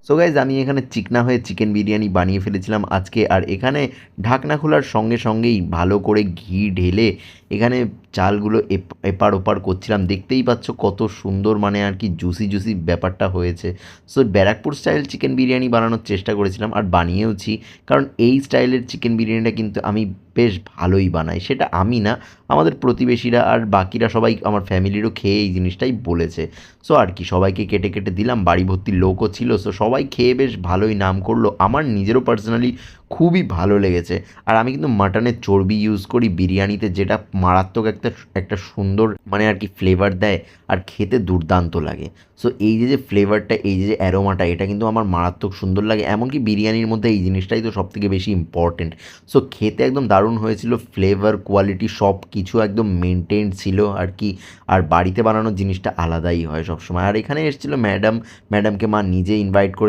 So guys আমি এখানে চিকনা হয়ে চিকেন বিরিয়ানি বানিয়ে ফেলেছিলাম আজকে। আর এখানে ঢাকনা খোলার সঙ্গে সঙ্গেই ভালো করে ঘি ঢেলে এখানে চালগুলো এপার ওপার করছিলাম। দেখতেই পাচ্ছ কত সুন্দর মানে আর কি জুসি জুসি ব্যাপারটা হয়েছে। So Barrackpore style chicken biryani বানানোর চেষ্টা করেছিলাম আর বানিয়েওছি। কারণ এই স্টাইলের চিকেন বিরিয়ানিটা কিন্তু আমি বেশ ভালোই বানাই। সেটা আমি না, আমাদের প্রতিবেশীরা আর বাকিরা সবাই আমার ফ্যামিলিরও খেয়ে এই জিনিসটাই বলেছে। সো আর কি সবাইকে কেটে কেটে দিলাম, বাড়ি ভর্তি লোকও ছিল। সো সবাই খেয়ে বেশ ভালোই নাম করলো। আমার নিজেরও পার্সোনালি খুবই ভালো লেগেছে। আর আমি কিন্তু মাটনের চর্বি ইউজ করি বিরিয়ানিতে, যেটা মারাত্মক একটা একটা সুন্দর মানে আর কি ফ্লেভার দেয় আর খেতে দুর্দান্ত লাগে। সো এই যে ফ্লেভারটা, এই যে অ্যারোমাটা, এটা কিন্তু আমার মারাত্মক সুন্দর লাগে। এমনকি বিরিয়ানির মধ্যে এই জিনিসটাই তো সবথেকে বেশি ইম্পর্টেন্ট। সো খেতে একদম দারুণ হয়েছিল, ফ্লেভার কোয়ালিটি সব কিছু একদম মেনটেন ছিল আর কি। আর বাড়িতে বানানোর জিনিসটা আলাদাই হয় সবসময়। আর এখানে এসেছিলো ম্যাডামকে মা নিজে ইনভাইট করে